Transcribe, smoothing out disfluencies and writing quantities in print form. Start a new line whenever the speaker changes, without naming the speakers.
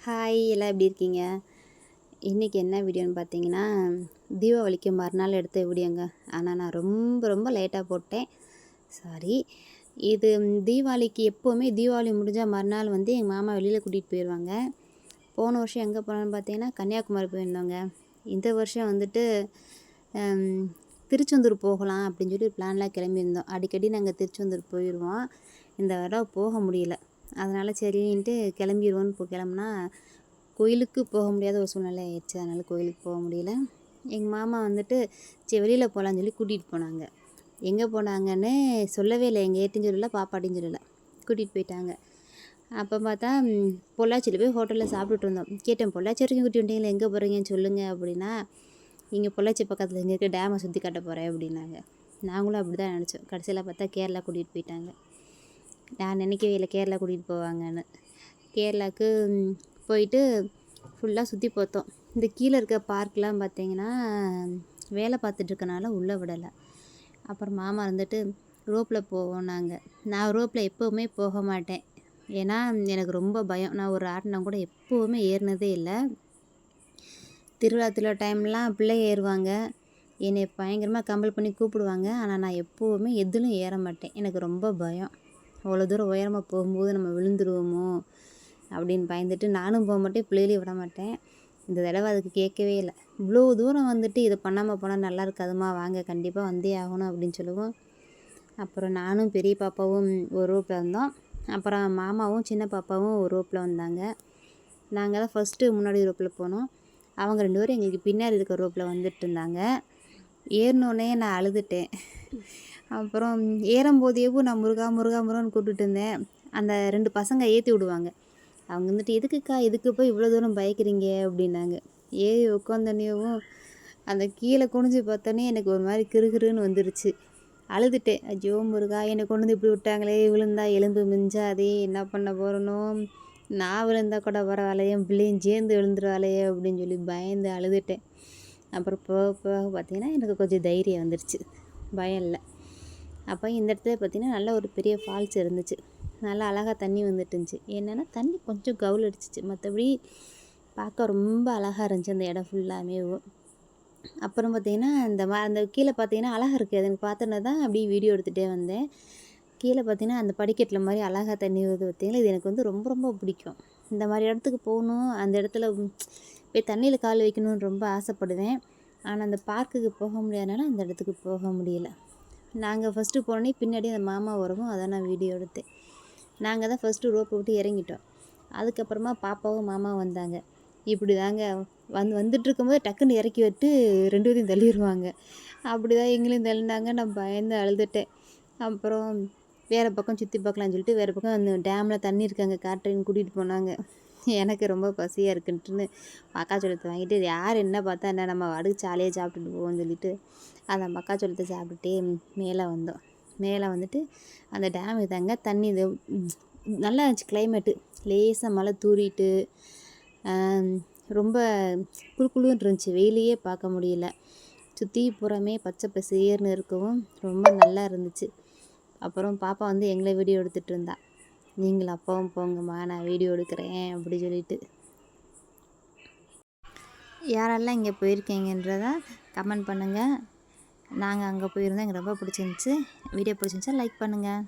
Hi, எல்லாம் எப்படி இருக்கீங்க? இன்றைக்கி என்ன வீடியோன்னு பார்த்தீங்கன்னா, தீபாவளிக்கு மறுநாள் எடுத்த வீடியோங்க. ஆனால் நான் ரொம்ப ரொம்ப லேட்டாக போட்டேன். சாரி. இது தீபாவளிக்கு எப்போவுமே தீபாவளி முடிஞ்சால் மறுநாள் எங்கள் மாமா வெளியில் கூட்டிகிட்டு போயிடுவாங்க. போன வருஷம் எங்கே போனோன்னு பார்த்தீங்கன்னா, கன்னியாகுமரி போயிருந்தோங்க. இந்த வருஷம் திருச்செந்தூர் போகலாம் அப்படின்னு சொல்லி பிளான்லாம் கிளம்பியிருந்தோம். அடிக்கடி நாங்கள் திருச்செந்தூர் போயிடுவோம். இந்த தடவை போக முடியல. அதனால் சரின்ட்டு கிளம்பிடுவோன்னு கிளம்புனா கோயிலுக்கு போக முடியாத ஒரு சூழ்நிலை ஆயிடுச்சு. அதனால் கோயிலுக்கு போக முடியல. எங்கள் மாமா சரி வெளியில் போகலான்னு சொல்லி கூட்டிகிட்டு போனாங்க. எங்கே போனாங்கன்னு சொல்லவே இல்லை. எங்கள் ஏட்டின்னு சொல்லலை, பாப்பாட்டின்னு சொல்லலை. கூட்டிகிட்டு போயிட்டாங்க. அப்போ பார்த்தா பொள்ளாச்சியில் போய் ஹோட்டலில் சாப்பிட்டுட்டு இருந்தோம். கேட்டேன், பொள்ளாச்சி வரைக்கும் கூட்டி வந்துட்டீங்களா, எங்கே போகிறீங்கன்னு சொல்லுங்கள் அப்படின்னா, இங்கே பொள்ளாச்சி பக்கத்தில் இங்கே இருக்க டேமை சுற்றி காட்ட போகிறேன் அப்படின்னாங்க. நாங்களும் அப்படி தான் நினச்சோம். கடைசியில் பார்த்தா கேரளா கூட்டிகிட்டு போயிட்டாங்க. நான் நினைக்கவே இல்லை கேரளா கூட்டிகிட்டு போவாங்கன்னு. கேரளாவுக்கு போயிட்டு ஃபுல்லாக சுற்றி பார்த்தோம். இந்த கீழே இருக்க பார்க்லாம் பார்த்திங்கன்னா வேலை பார்த்துட்ருக்கனால உள்ளே விடலை. அப்புறம் மாமா ரோப்பில் போவோம். நான் ரோப்பில் எப்போவுமே போக மாட்டேன். ஏன்னா எனக்கு ரொம்ப பயம். நான் ஒரு ராட்டினம் கூட எப்போவுமே ஏறினதே இல்லை. திருவிழா டைம்லாம் பிள்ளைங்க ஏறுவாங்க. என்னை பயங்கரமாக கம்பல் பண்ணி கூப்பிடுவாங்க. ஆனால் நான் எப்போவுமே எதுலும் ஏற மாட்டேன். எனக்கு ரொம்ப பயம். அவ்வளோ தூரம் உயரமாக போகும்போது நம்ம விழுந்துருவோமோ அப்படின்னு பயந்துட்டு நானும் போக மாட்டேன், பிள்ளைகளையும் விட மாட்டேன். இந்த தடவை அதுக்கு கேட்கவே இல்லை. இவ்வளோ தூரம் இதை பண்ணாமல் போனால் நல்லா இருக்காதுமா, வாங்க கண்டிப்பாக வந்தே ஆகணும் அப்படின்னு சொல்லுவோம். அப்புறம் நானும் பெரிய பாப்பாவும் ஒரு ரோப்பில் வந்தோம். அப்புறம் மாமாவும் சின்ன பாப்பாவும் ஒரு ரோப்பில் வந்தாங்க. நாங்கள் தான் ஃபஸ்ட்டு முன்னாடி ரோப்பில் போனோம். அவங்க 2 பேரும் எங்களுக்கு பின்னாடி இருக்கிற ரோப்பில் வந்துட்டு இருந்தாங்க. ஏறினோடனே நான் அழுதுட்டேன். அப்புறம் ஏறும்போதேவும் நான் முருகா முருகா முருகான்னு கூப்பிட்டுட்டு இருந்தேன். அந்த 2 பசங்க ஏற்றி விடுவாங்க. அவங்க எதுக்குக்கா இதுக்கு போய் இவ்வளோ தூரம் பயக்கிறீங்க அப்படின்னாங்க. ஏறி உட்காந்தோடனேவும் அந்த கீழே குனிஞ்சு பார்த்தோன்னே எனக்கு ஒரு மாதிரி கிறுகிறுன்னு வந்துருச்சு. அழுதுட்டேன். ஐயோ முருகா, என்னை கொண்டு இப்படி விட்டாங்களே, விழுந்தா எலும்பு மிஞ்சாதே, என்ன பண்ண போகிறனோ, நான் விழுந்தா கூட பரவாயில்லையே, பிள்ளையும் சேர்ந்து விழுந்துருவாளையே அப்படின்னு சொல்லி பயந்து அழுதுட்டேன். அப்புறம் போக போக பார்த்திங்கன்னா எனக்கு கொஞ்சம் தைரியம் வந்துருச்சு, பயம் இல்லை. அப்போ இந்த இடத்துல பார்த்திங்கன்னா நல்ல ஒரு பெரிய ஃபால்ஸ் இருந்துச்சு. நல்லா அழகாக தண்ணி வந்துட்டுருந்துச்சு. என்னென்னா தண்ணி கொஞ்சம் கவுல் அடிச்சிச்சு, மற்றபடி பார்க்க ரொம்ப அழகாக இருந்துச்சு அந்த இடம் ஃபுல்லாமே. அப்புறம் பார்த்திங்கன்னா அந்த கீழே பார்த்திங்கன்னா அழகாக இருக்குது. அது எனக்கு பார்த்தோன்னே தான் அப்படியே வீடியோ எடுத்துகிட்டே வந்தேன். கீழே பார்த்திங்கன்னா அந்த படிக்கட்டில் மாதிரி அழகாக தண்ணி வருது பார்த்திங்களா, இது எனக்கு ரொம்ப ரொம்ப பிடிக்கும். இந்த மாதிரி இடத்துக்கு போகணும், அந்த இடத்துல போய் தண்ணியில் கால் வைக்கணும்னு ரொம்ப ஆசைப்படுவேன். ஆனால் அந்த பார்க்குக்கு போக முடியாதனால அந்த இடத்துக்கு போக முடியல. நாங்கள் ஃபஸ்ட்டு போனோடனே பின்னாடி அந்த மாமா வரவும் அதை நான் வீடியோ எடுத்தேன். நாங்கள் தான் ஃபஸ்ட்டு ரோப்பை விட்டு இறங்கிட்டோம். அதுக்கப்புறமா பாப்பாவும் மாமாவும் வந்தாங்க. இப்படி தாங்க வந்துட்டுருக்கும்போது டக்குன்னு இறக்கி விட்டு 2 பேரையும் தள்ளிடுவாங்க. அப்படி தான் எங்களையும் தள்ளினாங்க. நான் பயந்து அழுதுட்டேன். அப்புறம் வேறு பக்கம் சுற்றி பார்க்கலான்னு சொல்லிட்டு வேறு பக்கம் அந்த டேமில் தண்ணி இருக்காங்க காட்டுறேன்னு கூட்டிகிட்டு போனாங்க. எனக்கு ரொம்ப பசியாக இருக்குன்ட்டுன்னு மக்காச்சோளத்தை வாங்கிட்டு யார் என்ன பார்த்தா என்ன, நம்ம அடுக்கு சாலையே சாப்பிட்டுட்டு போவோம்னு சொல்லிட்டு அந்த மக்காச்சோளத்தை சாப்பிட்டுட்டே மேலே வந்தோம். மேலே அந்த டேம் இதாங்க தண்ணி இது நல்லா இருந்துச்சு. கிளைமேட்டு லேசாக மழை தூறிட்டு ரொம்ப குளுன்னு இருந்துச்சு. வெயிலையே பார்க்க முடியல. சுற்றி புறமே பச்சை பசேர்னு இருக்கவும் ரொம்ப நல்லா இருந்துச்சு. அப்புறம் பாப்பா எங்களை வீடியோ எடுத்துகிட்டு இருந்தா. நீங்களும் அப்பாவும் போங்கம்மா, நான் வீடியோ எடுக்கிறேன் அப்படி சொல்லிட்டு. யாரெல்லாம் இங்கே போயிருக்கீங்கன்றதை கமெண்ட் பண்ணுங்கள். நாங்கள் அங்கே போயிருந்தோம், எனக்கு ரொம்ப பிடிச்சிருந்துச்சி. வீடியோ பிடிச்சிருந்துச்சா லைக் பண்ணுங்கள்.